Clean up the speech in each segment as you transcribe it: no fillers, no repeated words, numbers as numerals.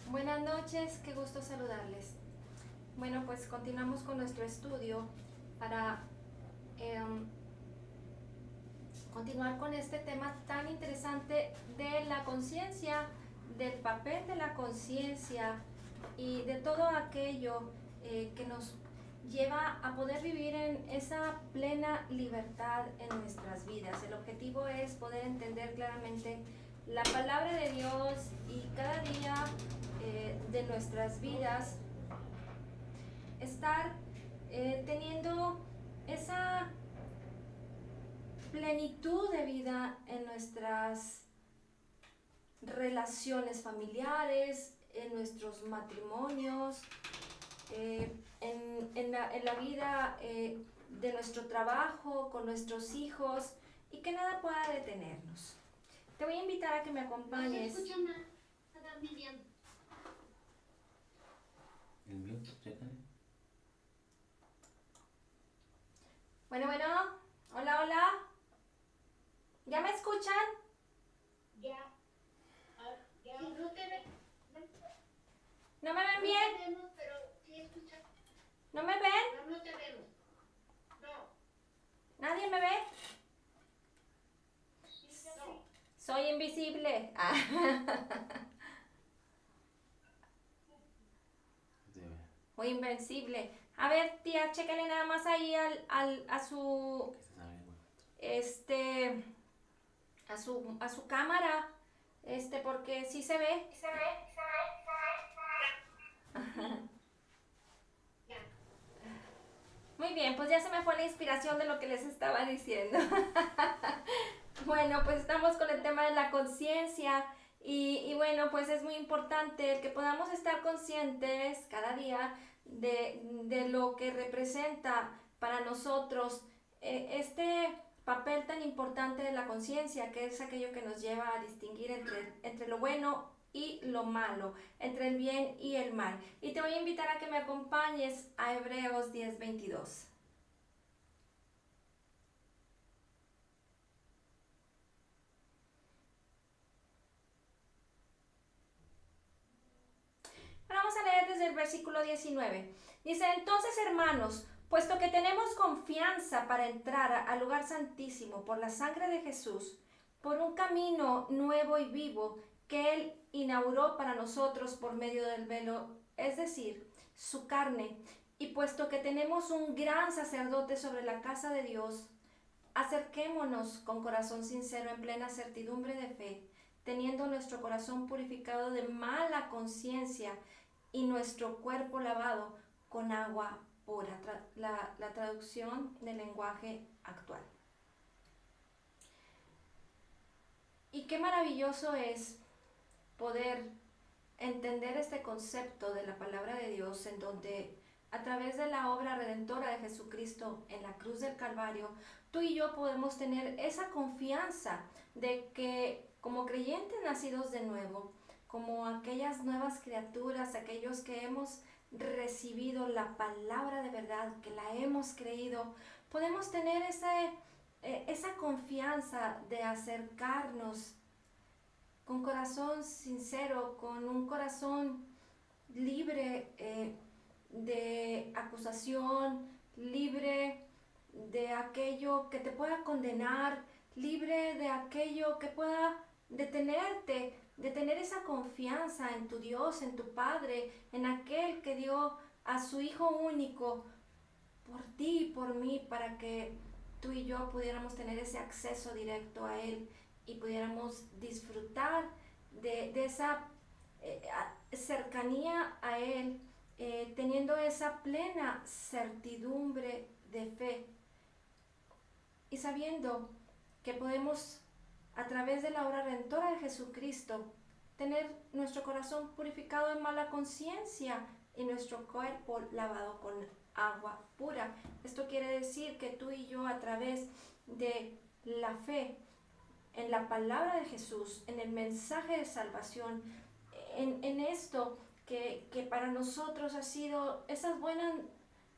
Buenas noches, qué gusto saludarles. Bueno, pues continuamos con nuestro estudio para continuar con este tema tan interesante de la conciencia, del papel de la conciencia y de todo aquello que nos lleva a poder vivir en esa plena libertad en nuestras vidas. El objetivo es poder entender claramente la palabra de Dios y cada día de nuestras vidas estar teniendo esa plenitud de vida en nuestras relaciones familiares, en nuestros matrimonios, en la vida de nuestro trabajo, con nuestros hijos y que nada pueda detenernos. Te voy a invitar a que me acompañes. No se escucha nada, Miriam. El mute, chécale. Bueno, hola, hola. ¿Ya me escuchan? Ya. Ya. Sí, no te ve. ¿No me ven No bien? te vemos, pero sí escucha. ¿No me ven? No te vemos. No. ¿Nadie me ve? No. Soy invisible. O invencible. A ver, tía, chécale nada más ahí a su a su cámara, porque sí se ve. Ya. Muy bien, pues ya se me fue la inspiración de lo que les estaba diciendo. Bueno, pues estamos con el tema de la conciencia y bueno, pues es muy importante que podamos estar conscientes cada día de lo que representa para nosotros este papel tan importante de la conciencia, que es aquello que nos lleva a distinguir entre lo bueno y lo malo, entre el bien y el mal. Y te voy a invitar a que me acompañes a Hebreos 10:22. Vamos a leer desde el versículo 19. Dice, entonces hermanos, puesto que tenemos confianza para entrar al lugar santísimo por la sangre de Jesús, por un camino nuevo y vivo que Él inauguró para nosotros por medio del velo, es decir, su carne, y puesto que tenemos un gran sacerdote sobre la casa de Dios, acerquémonos con corazón sincero en plena certidumbre de fe, teniendo nuestro corazón purificado de mala conciencia y nuestro cuerpo lavado con agua pura. La traducción del lenguaje actual. Y qué maravilloso es poder entender este concepto de la palabra de Dios en donde a través de la obra redentora de Jesucristo en la cruz del Calvario, tú y yo podemos tener esa confianza de que como creyentes nacidos de nuevo, como aquellas nuevas criaturas, aquellos que hemos recibido la palabra de verdad, que la hemos creído, podemos tener esa confianza de acercarnos con corazón sincero, con un corazón libre de acusación, libre de aquello que te pueda condenar, libre de aquello que pueda detenerte, de tener esa confianza en tu Dios, en tu Padre, en aquel que dio a su Hijo único por ti y por mí para que tú y yo pudiéramos tener ese acceso directo a Él y pudiéramos disfrutar de esa cercanía a Él, teniendo esa plena certidumbre de fe y sabiendo que podemos, a través de la obra redentora de Jesucristo, tener nuestro corazón purificado de mala conciencia y nuestro cuerpo lavado con agua pura. Esto quiere decir que tú y yo, a través de la fe en la palabra de Jesús, en el mensaje de salvación, en esto que para nosotros ha sido esas buenas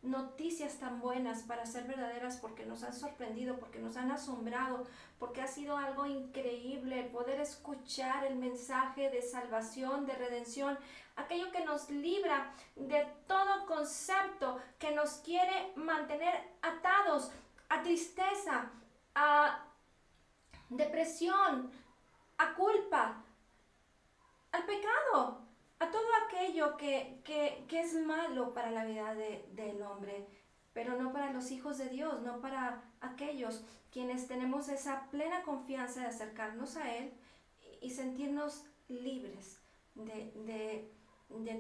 noticias tan buenas para ser verdaderas, porque nos han sorprendido, porque nos han asombrado, porque ha sido algo increíble el poder escuchar el mensaje de salvación, de redención, aquello que nos libra de todo concepto que nos quiere mantener atados a tristeza, a depresión, a culpa, al pecado, a todo aquello que es malo para la vida del hombre, pero no para los hijos de Dios, no para aquellos quienes tenemos esa plena confianza de acercarnos a Él y sentirnos libres de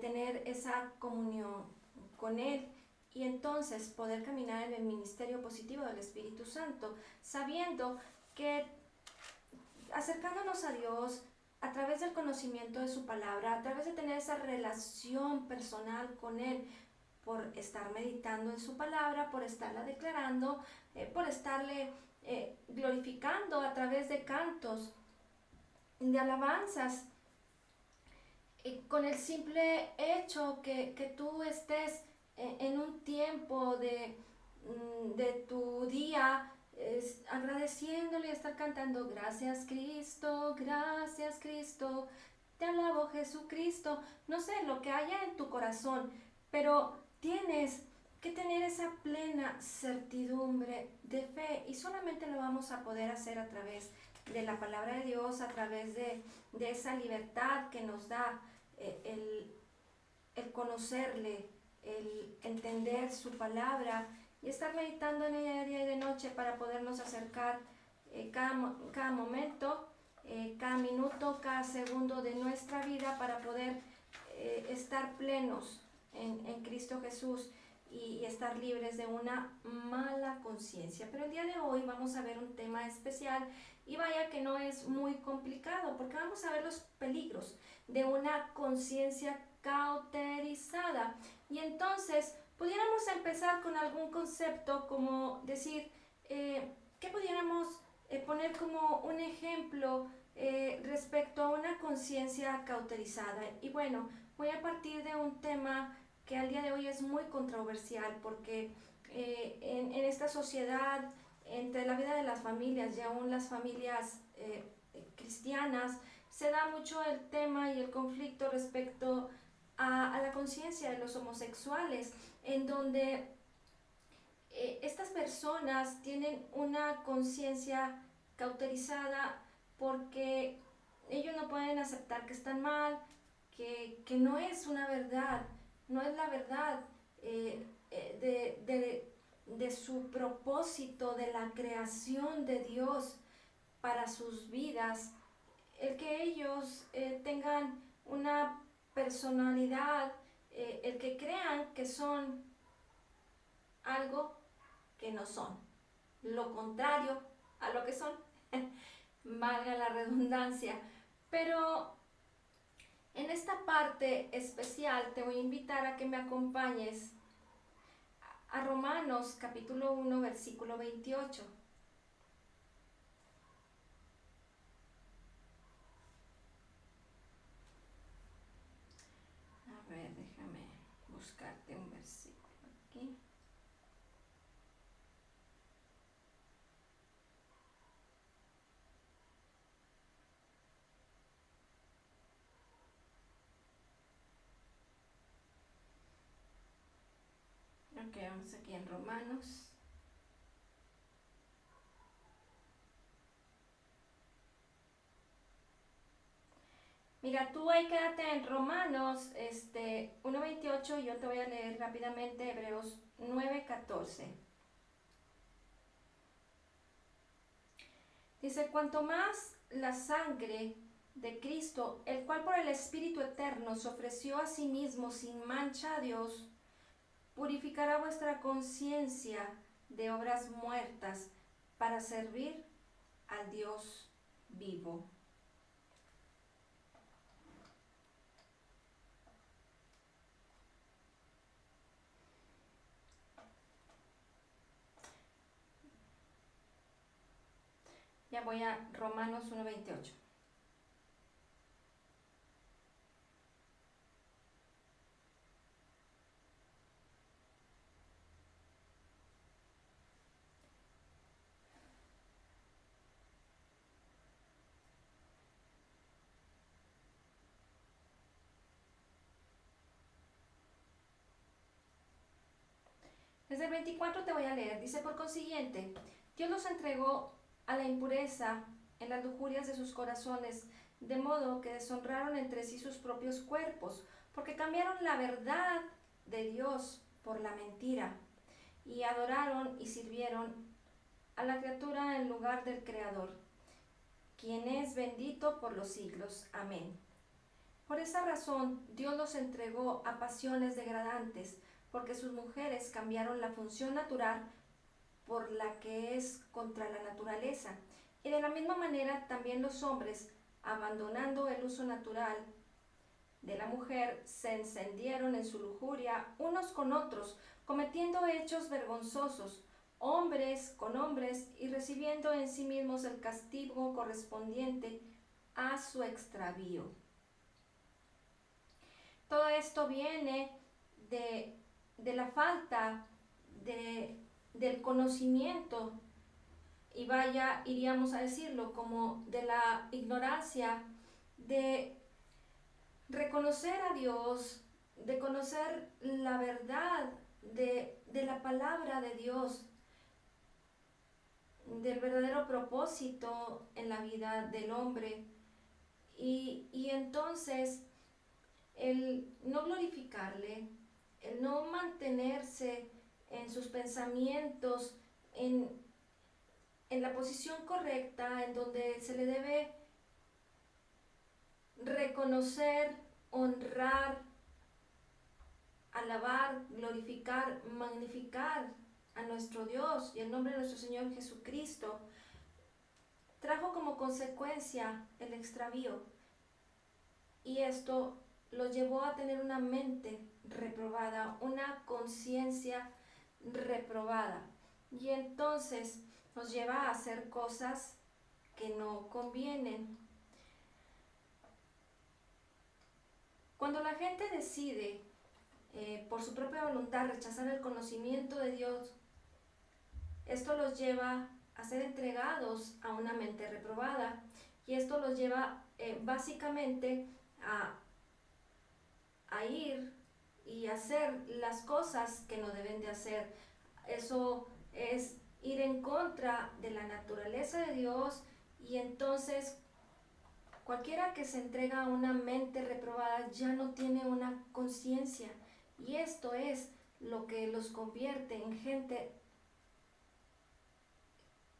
tener esa comunión con Él, y entonces poder caminar en el ministerio positivo del Espíritu Santo, sabiendo que acercándonos a Dios a través del conocimiento de su palabra, a través de tener esa relación personal con Él, por estar meditando en su palabra, por estarla declarando, por estarle glorificando a través de cantos, de alabanzas, con el simple hecho que tú estés en un tiempo de tu día, agradeciéndole y estar cantando gracias Cristo, te alabo Jesucristo, no sé lo que haya en tu corazón, pero tienes que tener esa plena certidumbre de fe, y solamente lo vamos a poder hacer a través de la palabra de Dios, a través de esa libertad que nos da el conocerle, el entender su palabra y estar meditando en ella de día y de noche para podernos acercar cada momento, cada minuto, cada segundo de nuestra vida, para poder estar plenos en Cristo Jesús y estar libres de una mala conciencia. Pero el día de hoy vamos a ver un tema especial, y vaya que no es muy complicado, porque vamos a ver los peligros de una conciencia cauterizada. Y entonces pudiéramos empezar con algún concepto, como decir, ¿qué pudiéramos poner como un ejemplo respecto a una conciencia cauterizada? Y bueno, voy a partir de un tema que al día de hoy es muy controversial, porque en esta sociedad, entre la vida de las familias y aún las familias cristianas, se da mucho el tema y el conflicto respecto a la conciencia de los homosexuales, en donde estas personas tienen una conciencia cauterizada porque ellos no pueden aceptar que están mal, que no es una verdad, no es la verdad de su propósito, de la creación de Dios para sus vidas, el que ellos tengan una personalidad, el que crean que son algo que no son, lo contrario a lo que son, valga la redundancia. Pero en esta parte especial te voy a invitar a que me acompañes a Romanos capítulo 1, versículo 28. A ver, déjame buscarte un versículo aquí. Ok, vamos aquí en Romanos. Mira, tú ahí quédate en Romanos 1.28, y yo te voy a leer rápidamente Hebreos 9.14. Dice, cuanto más la sangre de Cristo, el cual por el Espíritu Eterno se ofreció a sí mismo sin mancha a Dios, purificará vuestra conciencia de obras muertas para servir al Dios vivo. Ya voy a Romanos 1.28. Desde el 24 te voy a leer. Dice, por consiguiente, Dios los entregó a la impureza en las lujurias de sus corazones, de modo que deshonraron entre sí sus propios cuerpos, porque cambiaron la verdad de Dios por la mentira, y adoraron y sirvieron a la criatura en lugar del Creador, quien es bendito por los siglos. Amén. Por esa razón, Dios los entregó a pasiones degradantes, porque sus mujeres cambiaron la función natural por la que es contra la naturaleza. Y de la misma manera también los hombres, abandonando el uso natural de la mujer, se encendieron en su lujuria unos con otros, cometiendo hechos vergonzosos, hombres con hombres, y recibiendo en sí mismos el castigo correspondiente a su extravío. Todo esto viene de la falta del conocimiento, y vaya, iríamos a decirlo, como de la ignorancia, de reconocer a Dios, de conocer la verdad de la palabra de Dios, del verdadero propósito en la vida del hombre. Y entonces el no glorificarle, el no mantenerse en sus pensamientos, en la posición correcta, en donde se le debe reconocer, honrar, alabar, glorificar, magnificar a nuestro Dios y el nombre de nuestro Señor Jesucristo, trajo como consecuencia el extravío. Y esto lo llevó a tener una mente reprobada, una conciencia reprobada. Y entonces nos lleva a hacer cosas que no convienen. Cuando la gente decide por su propia voluntad rechazar el conocimiento de Dios, esto los lleva a ser entregados a una mente reprobada, y esto los lleva básicamente a ir y hacer las cosas que no deben de hacer. Eso es ir en contra de la naturaleza de Dios, y entonces cualquiera que se entrega a una mente reprobada ya no tiene una conciencia, y esto es lo que los convierte en gente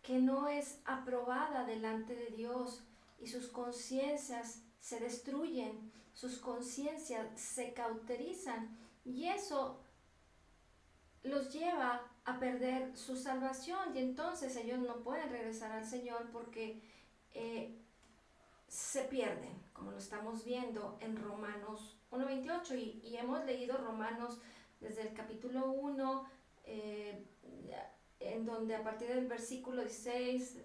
que no es aprobada delante de Dios, y sus conciencias se destruyen, sus conciencias se cauterizan, y eso los lleva a perder su salvación, y entonces ellos no pueden regresar al Señor porque se pierden, como lo estamos viendo en Romanos 1:28, y hemos leído Romanos desde el capítulo 1, en donde a partir del versículo 16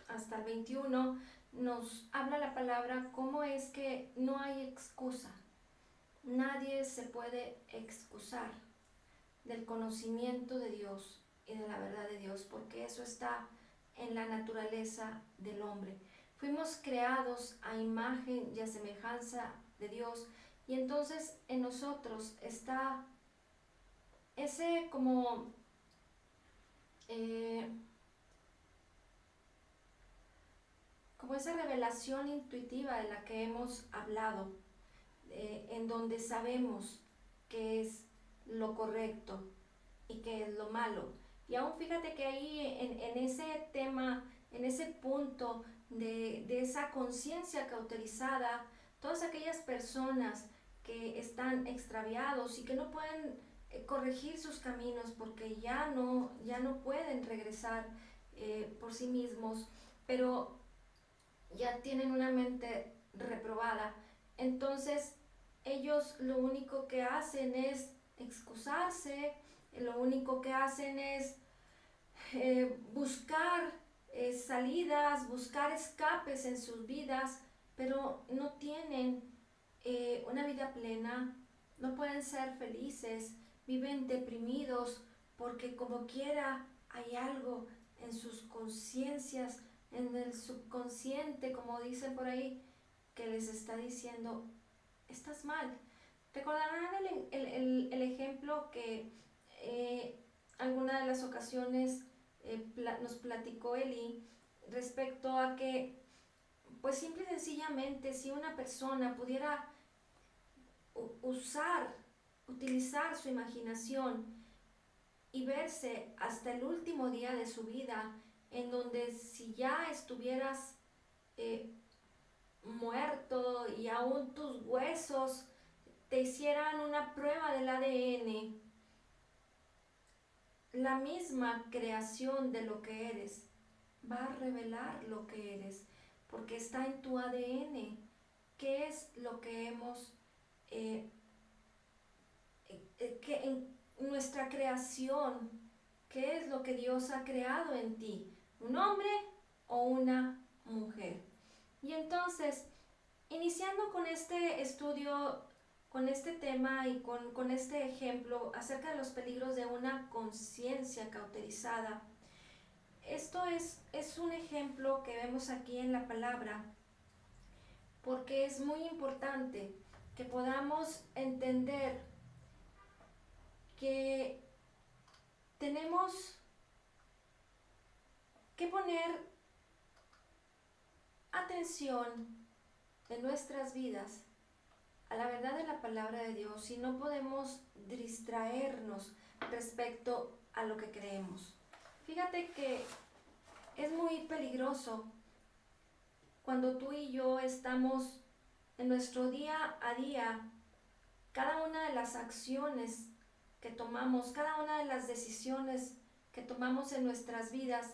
hasta el 21 nos habla la palabra cómo es que no hay excusa. Nadie se puede excusar del conocimiento de Dios y de la verdad de Dios, porque eso está en la naturaleza del hombre. Fuimos creados a imagen y a semejanza de Dios, y entonces en nosotros está ese como esa revelación intuitiva de la que hemos hablado, en donde sabemos qué es lo correcto y qué es lo malo. Y aún fíjate que ahí en ese tema, en ese punto de esa conciencia cauterizada, todas aquellas personas que están extraviados y que no pueden corregir sus caminos porque ya no pueden regresar por sí mismos, pero ya tienen una mente reprobada, entonces ellos lo único que hacen es excusarse, lo único que hacen es buscar salidas, buscar escapes en sus vidas, pero no tienen una vida plena, no pueden ser felices, viven deprimidos porque como quiera hay algo en sus conciencias, en el subconsciente, como dicen por ahí, que les está diciendo, estás mal. Recordarán el ejemplo que alguna de las ocasiones nos platicó Eli respecto a que, pues simple y sencillamente, si una persona pudiera utilizar su imaginación y verse hasta el último día de su vida, en donde si ya estuvieras muerto y aún tus huesos te hicieran una prueba del ADN, la misma creación de lo que eres va a revelar lo que eres, porque está en tu ADN. ¿Qué es lo que hemos, que en nuestra creación, qué es lo que Dios ha creado en ti? ¿Un hombre o una mujer? Y entonces, iniciando con este estudio, con este tema y con este ejemplo acerca de los peligros de una conciencia cauterizada, esto es un ejemplo que vemos aquí en la palabra, porque es muy importante que podamos entender que tenemos que poner atención en nuestras vidas a la verdad de la palabra de Dios y no podemos distraernos respecto a lo que creemos. Fíjate que es muy peligroso cuando tú y yo estamos en nuestro día a día, cada una de las acciones que tomamos, cada una de las decisiones que tomamos en nuestras vidas,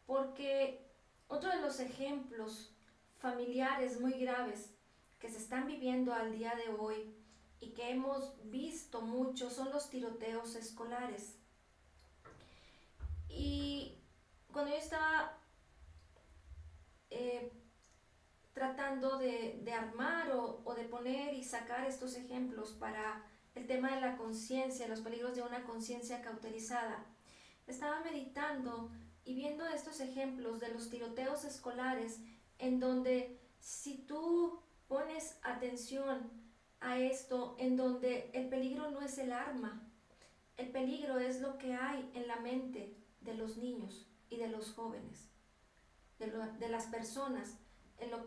porque otro de los ejemplos familiares muy graves que se están viviendo al día de hoy y que hemos visto mucho son los tiroteos escolares. Y cuando yo estaba tratando de armar o de poner y sacar estos ejemplos para el tema de la conciencia, los peligros de una conciencia cauterizada, estaba meditando y viendo estos ejemplos de los tiroteos escolares, en donde si tú pones atención a esto, en donde el peligro no es el arma, el peligro es lo que hay en la mente de los niños y de los jóvenes, de las personas,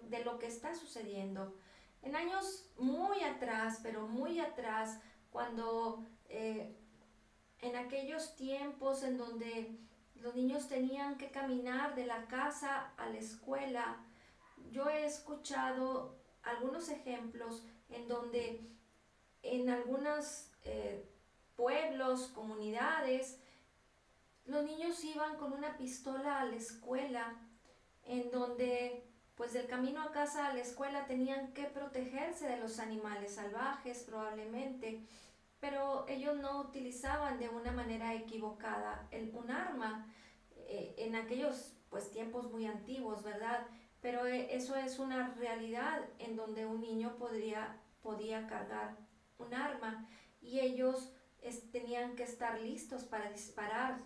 de lo que está sucediendo. En años muy atrás, pero muy atrás, cuando en aquellos tiempos en donde los niños tenían que caminar de la casa a la escuela, yo he escuchado algunos ejemplos en donde en algunos pueblos, comunidades, los niños iban con una pistola a la escuela, en donde pues del camino a casa a la escuela tenían que protegerse de los animales salvajes probablemente, pero ellos no utilizaban de una manera equivocada un arma en aquellos pues tiempos muy antiguos, ¿verdad? Pero eso es una realidad en donde un niño podía cargar un arma y ellos tenían que estar listos para disparar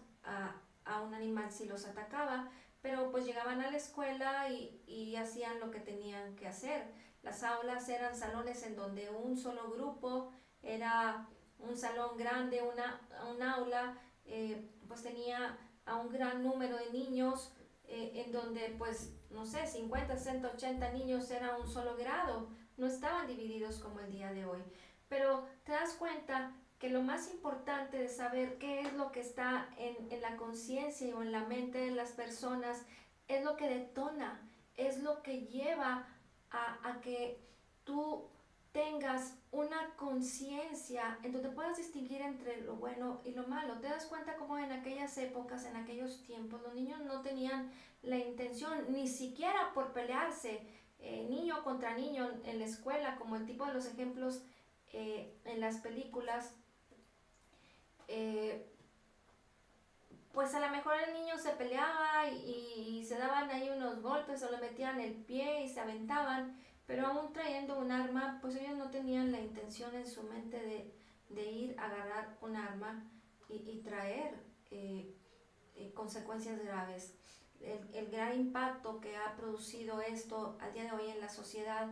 a un animal si los atacaba, pero pues llegaban a la escuela y hacían lo que tenían que hacer. Las aulas eran salones en donde un solo grupo era un salón grande, un aula, pues tenía a un gran número de niños, en donde pues, no sé, 50, 60, 80 niños era un solo grado, no estaban divididos como el día de hoy. Pero te das cuenta que lo más importante de saber qué es lo que está en la conciencia o en la mente de las personas es lo que detona, es lo que lleva a que tú tengas una conciencia en donde puedas distinguir entre lo bueno y lo malo. Te das cuenta cómo en aquellas épocas, en aquellos tiempos, los niños no tenían la intención ni siquiera por pelearse, niño contra niño en la escuela, como el tipo de los ejemplos en las películas. Pues a lo mejor el niño se peleaba y se daban ahí unos golpes o le metían el pie y se aventaban, pero aún trayendo un arma, pues ellos no tenían la intención en su mente de ir a agarrar un arma y traer consecuencias graves. El gran impacto que ha producido esto al día de hoy en la sociedad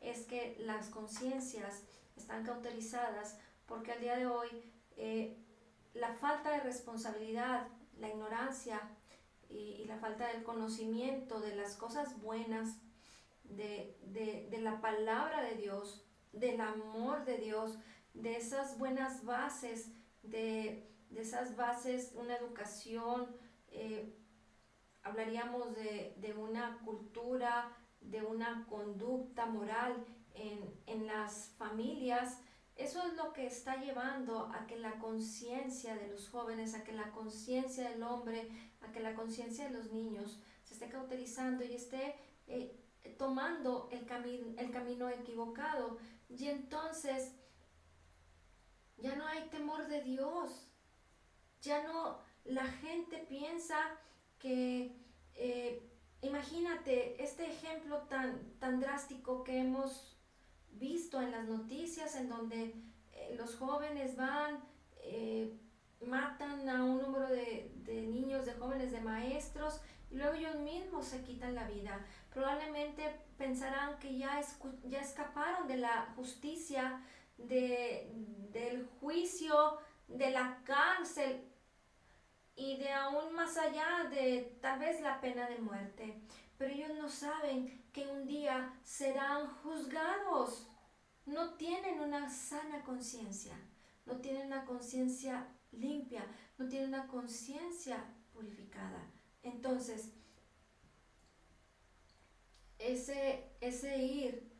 es que las conciencias están cauterizadas, porque al día de hoy la falta de responsabilidad, la ignorancia y la falta del conocimiento de las cosas buenas, de la palabra de Dios, del amor de Dios, de esas buenas bases, de esas bases, una educación, hablaríamos de una cultura, de una conducta moral en las familias. Eso es lo que está llevando a que la conciencia de los jóvenes, a que la conciencia del hombre, a que la conciencia de los niños se esté cauterizando y esté tomando el camino equivocado. Y entonces ya no hay temor de Dios. Ya no, la gente piensa que, imagínate este ejemplo tan drástico que hemos visto en las noticias, en donde los jóvenes van, matan a un número de niños, de jóvenes, de maestros, y luego ellos mismos se quitan la vida. Probablemente pensarán que ya escaparon de la justicia, del juicio, de la cárcel y de aún más allá de tal vez la pena de muerte. Pero ellos no saben que un día serán juzgados. No tienen una sana conciencia, no tienen una conciencia limpia, no tienen una conciencia purificada. Entonces, ese ir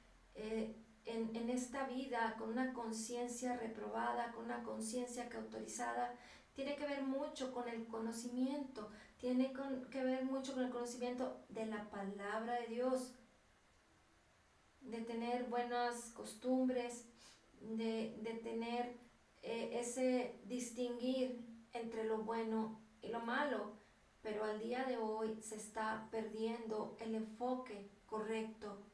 en esta vida con una conciencia reprobada, con una conciencia cauterizada, tiene que ver mucho con el conocimiento, tiene que ver mucho con el conocimiento de la palabra de Dios, de tener buenas costumbres, de tener ese distinguir entre lo bueno y lo malo. Pero al día de hoy se está perdiendo el enfoque correcto,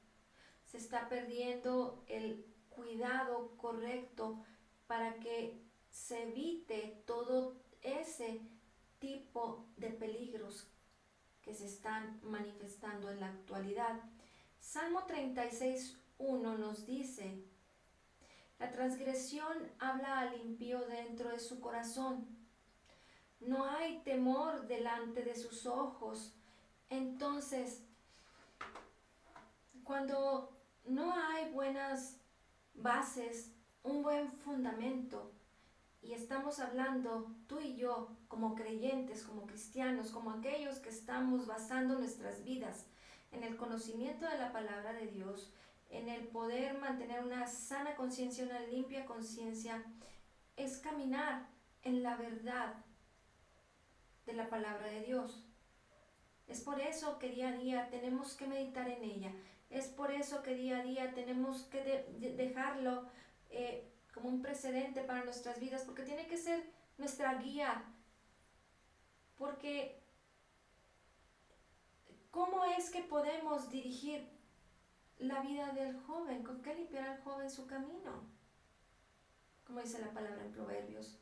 se está perdiendo el cuidado correcto para que se evite todo ese tipo de peligros que se están manifestando en la actualidad. Salmo 36:1 nos dice: la transgresión habla al impío dentro de su corazón. No hay temor delante de sus ojos. Entonces, cuando no hay buenas bases, un buen fundamento, y estamos hablando tú y yo como creyentes, como cristianos, como aquellos que estamos basando nuestras vidas en el conocimiento de la palabra de Dios, en el poder mantener una sana conciencia, una limpia conciencia, es caminar en la verdad de la palabra de Dios. Es por eso que día a día tenemos que meditar en ella. Es por eso que día a día tenemos que dejarlo como un precedente para nuestras vidas, porque tiene que ser nuestra guía. Porque ¿cómo es que podemos dirigir la vida del joven? ¿Con qué limpiará el joven su camino? Como dice la palabra en Proverbios.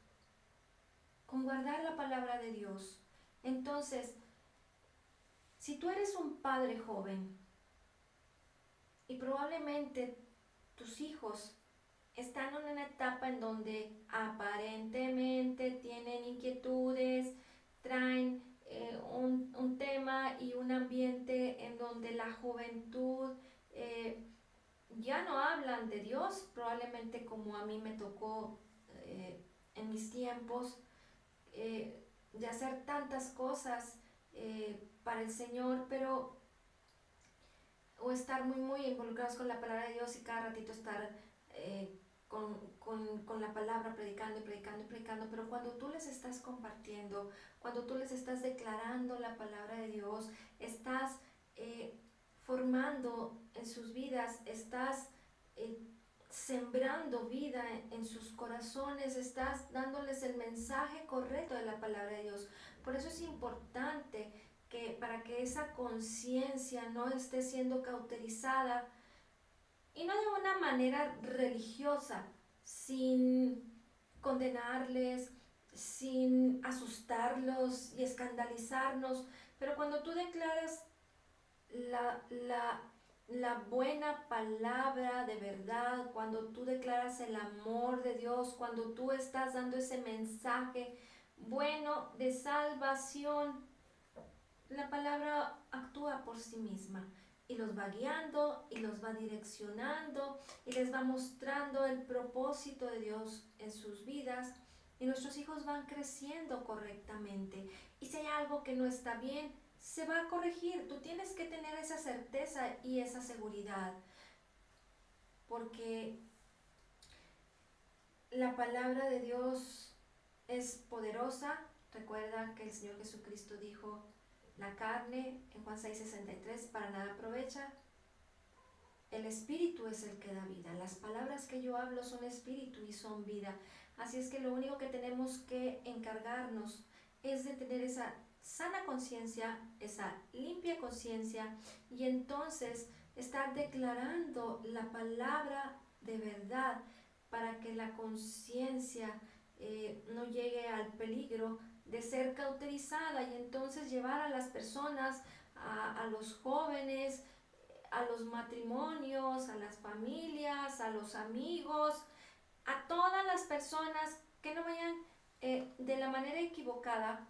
Con guardar la palabra de Dios. Entonces, si tú eres un padre joven y probablemente tus hijos están en una etapa en donde aparentemente tienen inquietudes, traen un tema y un ambiente en donde la juventud ya no hablan de Dios, probablemente como a mí me tocó en mis tiempos, de hacer tantas cosas para el Señor, pero o estar muy involucrados con la palabra de Dios y cada ratito estar con la palabra predicando y predicando y predicando, pero cuando tú les estás compartiendo, cuando tú les estás declarando la palabra de Dios, estás formando en sus vidas, estás sembrando vida en sus corazones, estás dándoles el mensaje correcto de la palabra de Dios. Por eso es importante que para que esa conciencia no esté siendo cauterizada, y no de una manera religiosa, sin condenarles, sin asustarlos y escandalizarnos, pero cuando tú declaras la buena palabra de verdad, cuando tú declaras el amor de Dios, cuando tú estás dando ese mensaje bueno de salvación, la palabra actúa por sí misma y los va guiando y los va direccionando y les va mostrando el propósito de Dios en sus vidas y nuestros hijos van creciendo correctamente. Y si hay algo que no está bien, se va a corregir. Tú tienes que tener esa certeza y esa seguridad, porque la palabra de Dios es poderosa. Recuerda que el Señor Jesucristo dijo, la carne, en Juan 6:63, para nada aprovecha. El espíritu es el que da vida. Las palabras que yo hablo son espíritu y son vida. Así es que lo único que tenemos que encargarnos es de tener esa sana conciencia, esa limpia conciencia, y entonces estar declarando la palabra de verdad para que la conciencia no llegue al peligro de ser cauterizada, y entonces llevar a las personas, a los jóvenes, a los matrimonios, a las familias, a los amigos, a todas las personas que no vayan de la manera equivocada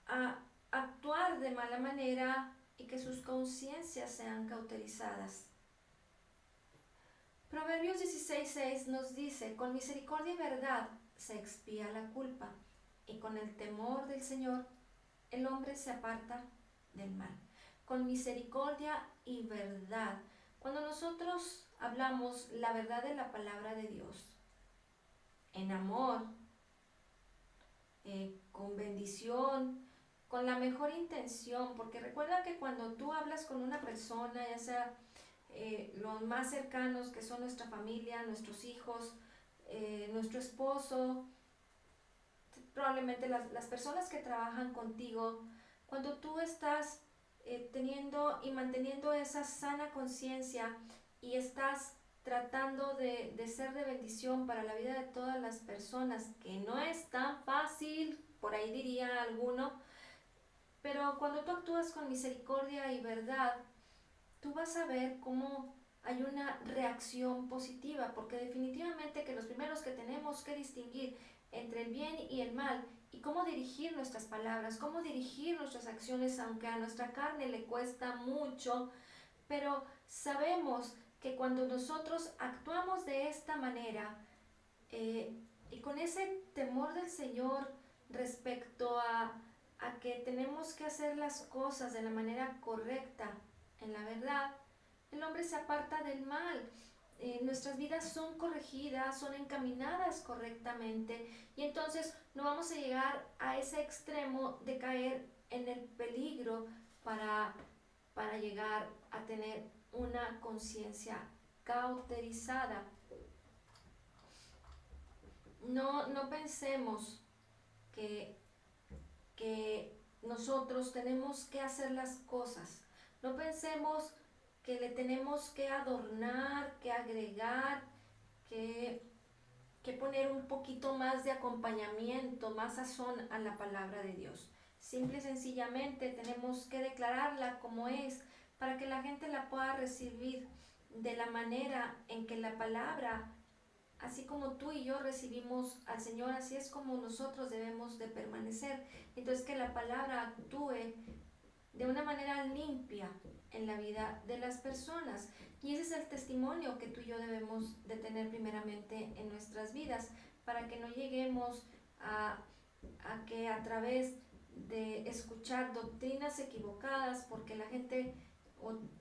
a actuar de mala manera y que sus conciencias sean cauterizadas. Proverbios 16:6 nos dice, con misericordia y verdad se expía la culpa, y con el temor del Señor el hombre se aparta del mal. Con misericordia y verdad. Cuando nosotros hablamos la verdad de la palabra de Dios, en amor, con bendición, con la mejor intención, porque recuerda que cuando tú hablas con una persona, ya sea los más cercanos, que son nuestra familia, nuestros hijos, nuestro esposo, probablemente las personas que trabajan contigo, cuando tú estás teniendo y manteniendo esa sana conciencia y estás tratando de ser de bendición para la vida de todas las personas, que no es tan fácil, por ahí diría alguno, pero cuando tú actúas con misericordia y verdad, tú vas a ver cómo hay una reacción positiva, porque definitivamente que los primeros que tenemos que distinguir entre el bien y el mal y cómo dirigir nuestras palabras, cómo dirigir nuestras acciones, aunque a nuestra carne le cuesta mucho, pero sabemos que cuando nosotros actuamos de esta manera y con ese temor del Señor respecto a que tenemos que hacer las cosas de la manera correcta, en la verdad, el hombre se aparta del mal. Nuestras vidas son corregidas, son encaminadas correctamente, y entonces no vamos a llegar a ese extremo de caer en el peligro para llegar a tener una conciencia cauterizada. No pensemos que, que nosotros tenemos que hacer las cosas. No pensemos que le tenemos que adornar, que agregar, que poner un poquito más de acompañamiento, más sazón a la palabra de Dios. Simple y sencillamente tenemos que declararla como es para que la gente la pueda recibir de la manera en que la palabra, así como tú y yo recibimos al Señor, así es como nosotros debemos de permanecer. Entonces que la palabra actúe de una manera limpia en la vida de las personas. Y ese es el testimonio que tú y yo debemos de tener primeramente en nuestras vidas, para que no lleguemos a que a través de escuchar doctrinas equivocadas, porque la gente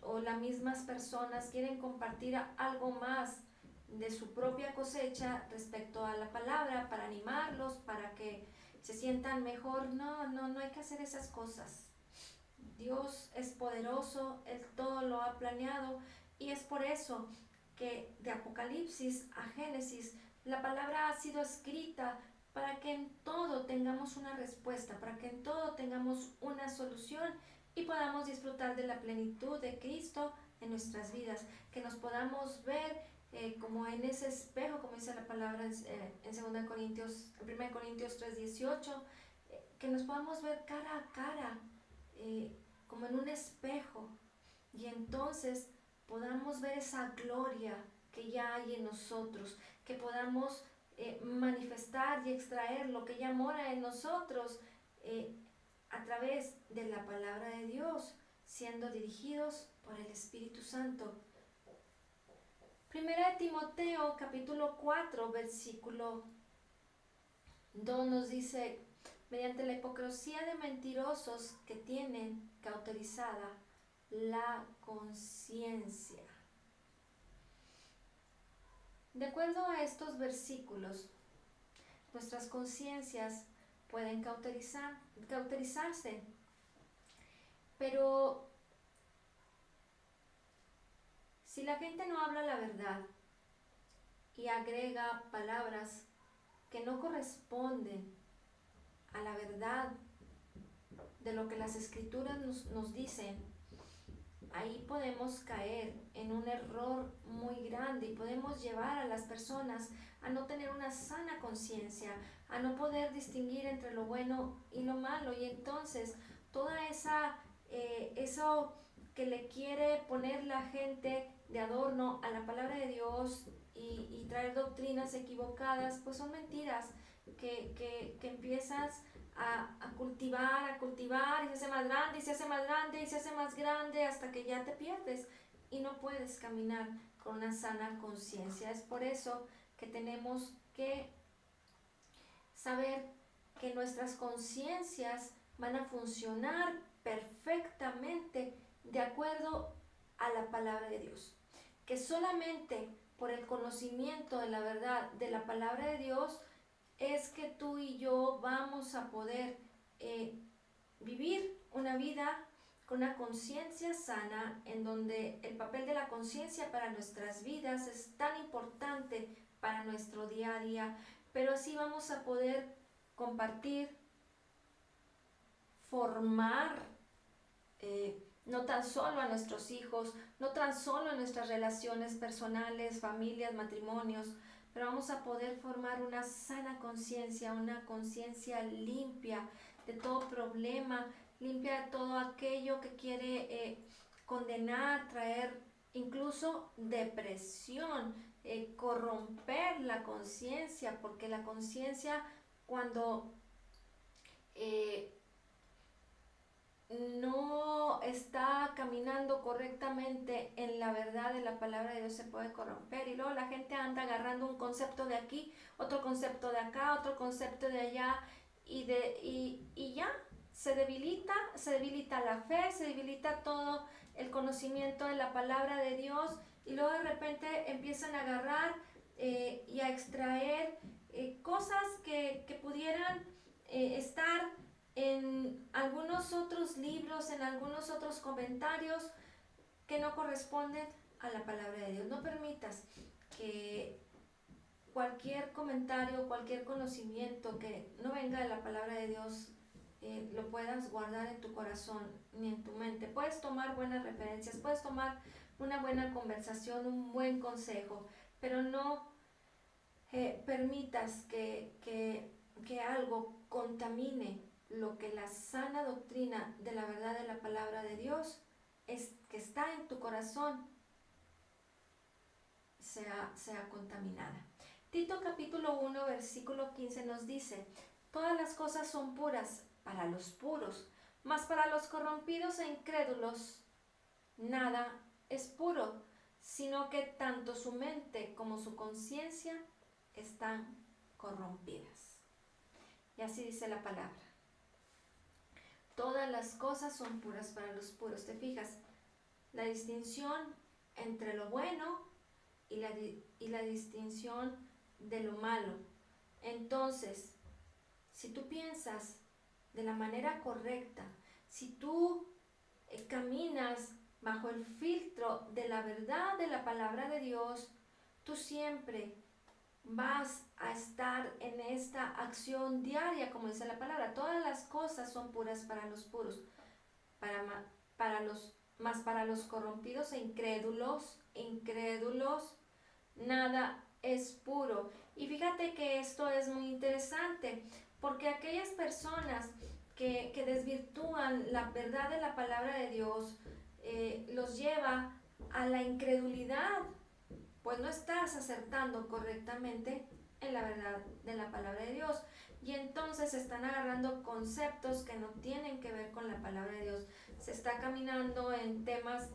o las mismas personas quieren compartir algo más de su propia cosecha respecto a la palabra para animarlos, para que se sientan mejor. No hay que hacer esas cosas. Dios es poderoso, Él todo lo ha planeado, y es por eso que de Apocalipsis a Génesis la palabra ha sido escrita para que en todo tengamos una respuesta, para que en todo tengamos una solución y podamos disfrutar de la plenitud de Cristo en nuestras vidas, que nos podamos ver como en ese espejo, como dice la palabra en 1 Corintios 3:18, que nos podamos ver cara a cara, como en un espejo, y entonces podamos ver esa gloria que ya hay en nosotros, que podamos manifestar y extraer lo que ya mora en nosotros a través de la palabra de Dios, siendo dirigidos por el Espíritu Santo. Primera de Timoteo capítulo 4 versículo 2 nos dice: mediante la hipocresía de mentirosos que tienen cauterizada la conciencia. De acuerdo a estos versículos, nuestras conciencias pueden cauterizarse, pero si la gente no habla la verdad y agrega palabras que no corresponden a la verdad de lo que las escrituras nos dicen, ahí podemos caer en un error muy grande y podemos llevar a las personas a no tener una sana conciencia, a no poder distinguir entre lo bueno y lo malo, y entonces toda eso que le quiere poner la gente de adorno a la palabra de Dios y traer doctrinas equivocadas, pues son mentiras que empiezas a cultivar y se hace más grande y se hace más grande y se hace más grande hasta que ya te pierdes y no puedes caminar con una sana conciencia. Es por eso que tenemos que saber que nuestras conciencias van a funcionar perfectamente de acuerdo a la palabra de Dios, que solamente por el conocimiento de la verdad de la palabra de Dios es que tú y yo vamos a poder vivir una vida con una conciencia sana, en donde el papel de la conciencia para nuestras vidas es tan importante para nuestro día a día, pero así vamos a poder compartir, formar, no tan solo a nuestros hijos, no tan solo en nuestras relaciones personales, familias, matrimonios, pero vamos a poder formar una sana conciencia, una conciencia limpia de todo problema, limpia de todo aquello que quiere condenar, traer incluso depresión, corromper la conciencia, porque la conciencia cuando no está caminando correctamente en la verdad de la palabra de Dios se puede corromper, y luego la gente anda agarrando un concepto de aquí, otro concepto de acá, otro concepto de allá, y ya se debilita la fe, se debilita todo el conocimiento de la palabra de Dios, y luego de repente empiezan a agarrar y a extraer cosas que pudieran estar en algunos otros libros, en algunos otros comentarios que no corresponden a la palabra de Dios. No permitas que cualquier comentario, cualquier conocimiento que no venga de la palabra de Dios lo puedas guardar en tu corazón ni en tu mente. Puedes tomar buenas referencias, puedes tomar una buena conversación, un buen consejo, pero no permitas que algo contamine lo que la sana doctrina de la verdad de la palabra de Dios es, que está en tu corazón, sea contaminada. Tito capítulo 1 versículo 15 nos dice: todas las cosas son puras para los puros, mas para los corrompidos e incrédulos nada es puro, sino que tanto su mente como su conciencia están corrompidas. Y así dice la palabra. Todas las cosas son puras para los puros. ¿Te fijas? La distinción entre lo bueno y la distinción de lo malo. Entonces, si tú piensas de la manera correcta, si tú caminas bajo el filtro de la verdad de la palabra de Dios, tú siempre vas a estar en esta acción diaria, como dice la palabra. Todas las cosas son puras para los puros, mas para los corrompidos e incrédulos, nada es puro. Y fíjate que esto es muy interesante, porque aquellas personas que desvirtúan la verdad de la palabra de Dios, los lleva a la incredulidad, pues no estás acertando correctamente en la verdad de la palabra de Dios. Y entonces están agarrando conceptos que no tienen que ver con la palabra de Dios. Se está caminando en temas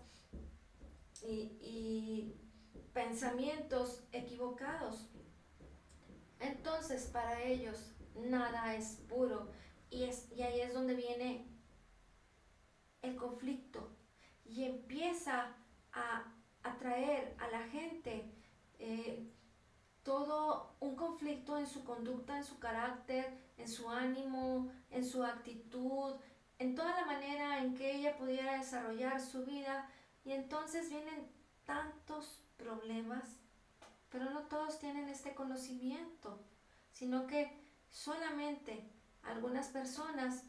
y pensamientos equivocados. Entonces para ellos nada es puro. Y ahí es donde viene el conflicto. Y empieza a atraer a la gente todo un conflicto en su conducta, en su carácter, en su ánimo, en su actitud, en toda la manera en que ella pudiera desarrollar su vida. Y entonces vienen tantos problemas, pero no todos tienen este conocimiento, sino que solamente algunas personas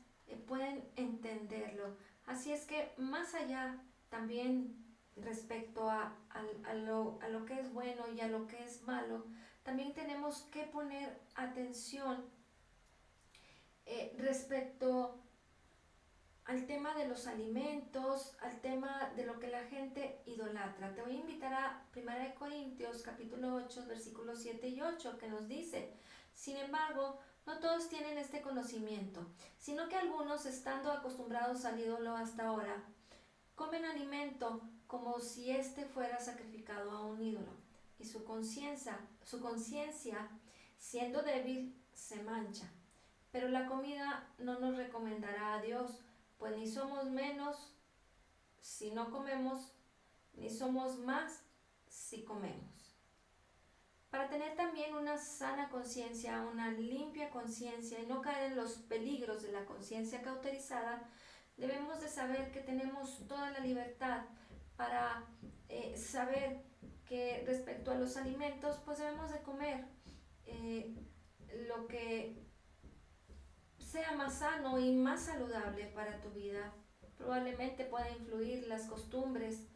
pueden entenderlo. Así es que más allá también respecto a lo que es bueno y a lo que es malo, también tenemos que poner atención respecto al tema de los alimentos, al tema de lo que la gente idolatra. Te voy a invitar a 1 Corintios capítulo 8, versículos 7 y 8, que nos dice: sin embargo, no todos tienen este conocimiento, sino que algunos, estando acostumbrados al ídolo hasta ahora, comen alimento como si éste fuera sacrificado a un ídolo, y su conciencia, siendo débil, se mancha. Pero la comida no nos recomendará a Dios, pues ni somos menos si no comemos, ni somos más si comemos. Para tener también una sana conciencia, una limpia conciencia y no caer en los peligros de la conciencia cauterizada, debemos de saber que tenemos toda la libertad para saber que respecto a los alimentos, pues debemos de comer lo que sea más sano y más saludable para tu vida. Probablemente pueda influir las costumbres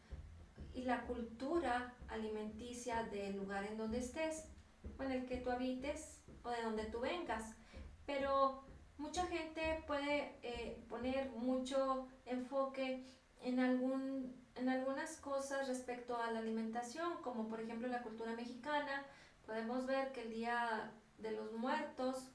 y la cultura alimenticia del lugar en donde estés, o en el que tú habites, o de donde tú vengas. Pero mucha gente puede poner mucho enfoque en algunas cosas respecto a la alimentación, como por ejemplo la cultura mexicana. Podemos ver que el Día de los Muertos,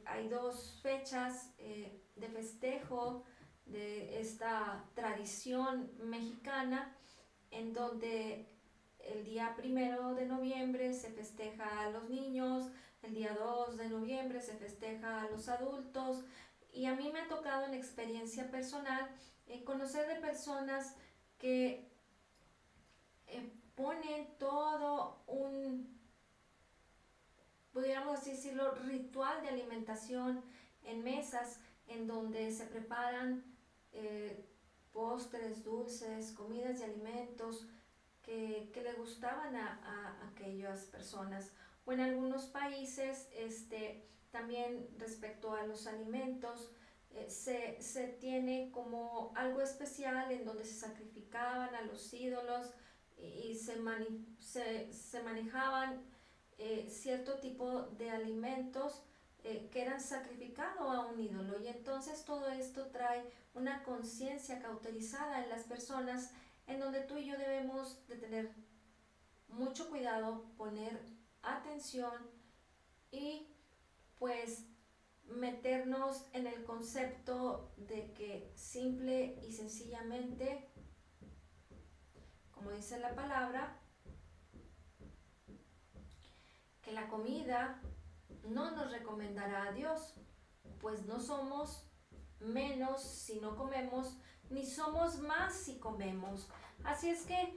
hay dos fechas de festejo de esta tradición mexicana, en donde el día 1 de noviembre se festeja a los niños, el día 2 de noviembre se festeja a los adultos. Y a mí me ha tocado en experiencia personal conocer de personas que ponen todo pudiéramos así decirlo, ritual de alimentación en mesas, en donde se preparan postres, dulces, comidas y alimentos que le gustaban a aquellas personas. O en algunos países, también respecto a los alimentos, se tiene como algo especial en donde se sacrificaban a los ídolos y se manejaban cierto tipo de alimentos que eran sacrificados a un ídolo. Y entonces todo esto trae una conciencia cauterizada en las personas, en donde tú y yo debemos de tener mucho cuidado, poner atención y pues meternos en el concepto de que simple y sencillamente, como dice la palabra, que la comida no nos recomendará a Dios, pues no somos menos si no comemos, ni somos más si comemos. Así es que,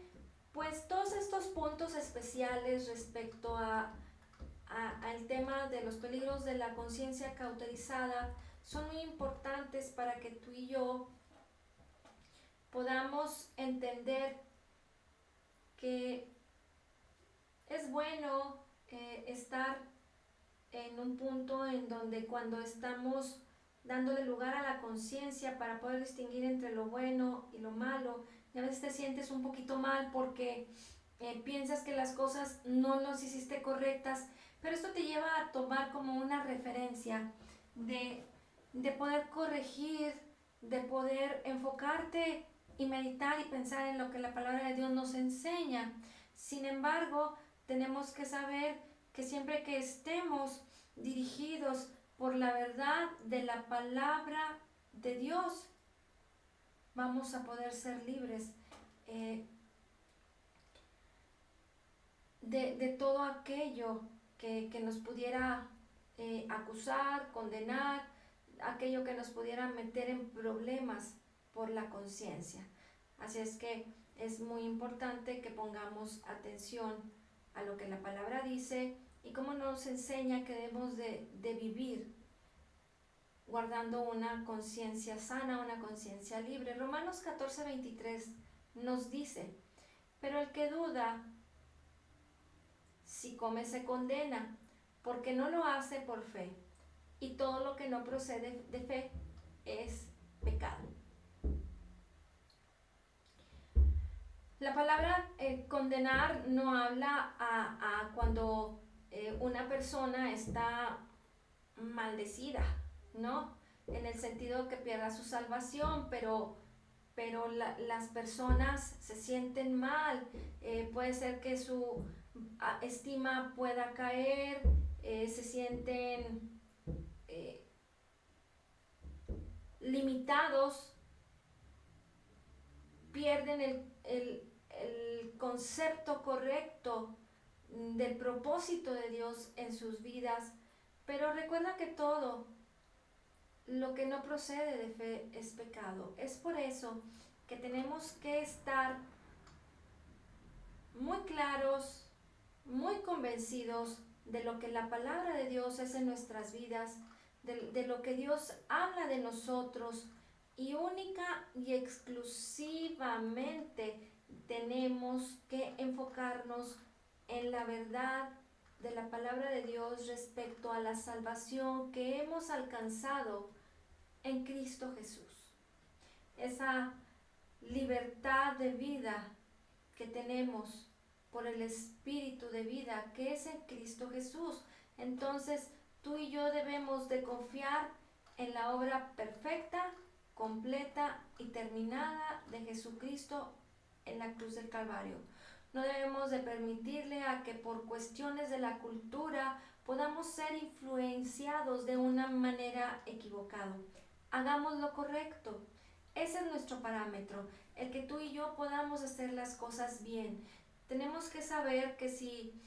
pues todos estos puntos especiales respecto al tema de los peligros de la conciencia cauterizada son muy importantes para que tú y yo podamos entender que es bueno estar en un punto en donde, cuando estamos dándole lugar a la conciencia para poder distinguir entre lo bueno y lo malo, y a veces te sientes un poquito mal porque piensas que las cosas no las hiciste correctas, pero esto te lleva a tomar como una referencia de de poder corregir, de poder enfocarte y meditar y pensar en lo que la palabra de Dios nos enseña. Sin embargo, tenemos que saber que siempre que estemos dirigidos por la verdad de la palabra de Dios, vamos a poder ser libres de todo aquello que nos pudiera acusar, condenar, aquello que nos pudiera meter en problemas por la conciencia. Así es que es muy importante que pongamos atención a lo que la palabra dice y cómo nos enseña que debemos de vivir guardando una conciencia sana, una conciencia libre. Romanos 14:23 nos dice: pero el que duda, si come se condena, porque no lo hace por fe, y todo lo que no procede de fe es pecado. La palabra condenar no habla a cuando una persona está maldecida, ¿no? En el sentido que pierda su salvación, pero las personas se sienten mal, puede ser que su estima pueda caer, se sienten limitados, pierden el concepto correcto del propósito de Dios en sus vidas. Pero recuerda que todo lo que no procede de fe es pecado. Es por eso que tenemos que estar muy claros, muy convencidos de lo que la palabra de Dios es en nuestras vidas, de lo que Dios habla de nosotros, y única y exclusivamente tenemos que enfocarnos en la verdad de la palabra de Dios respecto a la salvación que hemos alcanzado en Cristo Jesús. Esa libertad de vida que tenemos por el Espíritu de vida que es en Cristo Jesús. Entonces, tú y yo debemos de confiar en la obra perfecta, completa y terminada de Jesucristo en la cruz del Calvario. No debemos de permitirle a que por cuestiones de la cultura podamos ser influenciados de una manera equivocada. Hagamos lo correcto. Ese es nuestro parámetro, el que tú y yo podamos hacer las cosas bien. Tenemos que saber que si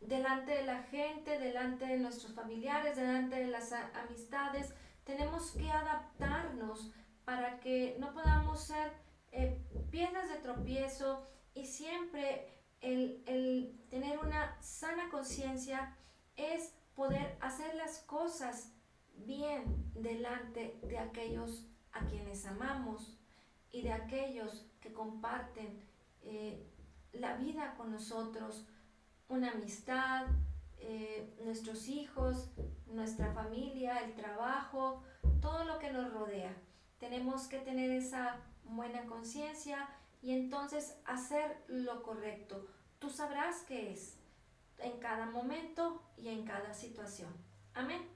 delante de la gente, delante de nuestros familiares, delante de las amistades, tenemos que adaptarnos para que no podamos ser piedras de tropiezo, y siempre el tener una sana conciencia es poder hacer las cosas bien delante de aquellos a quienes amamos y de aquellos que comparten la vida con nosotros, una amistad, nuestros hijos, nuestra familia, el trabajo, todo lo que nos rodea. Tenemos que tener esa buena conciencia y entonces hacer lo correcto. Tú sabrás qué es en cada momento y en cada situación. Amén.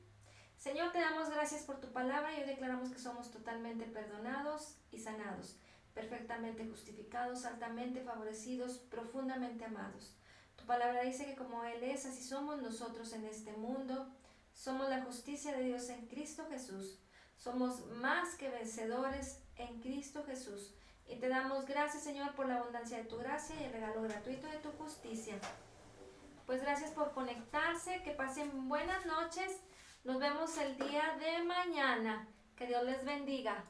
Señor, te damos gracias por tu palabra y hoy declaramos que somos totalmente perdonados y sanados, perfectamente justificados, altamente favorecidos, profundamente amados. Tu palabra dice que como Él es, así somos nosotros en este mundo. Somos la justicia de Dios en Cristo Jesús. Somos más que vencedores en Cristo Jesús. Y te damos gracias, Señor, por la abundancia de tu gracia y el regalo gratuito de tu justicia. Pues gracias por conectarse, que pasen buenas noches. Nos vemos el día de mañana. Que Dios les bendiga.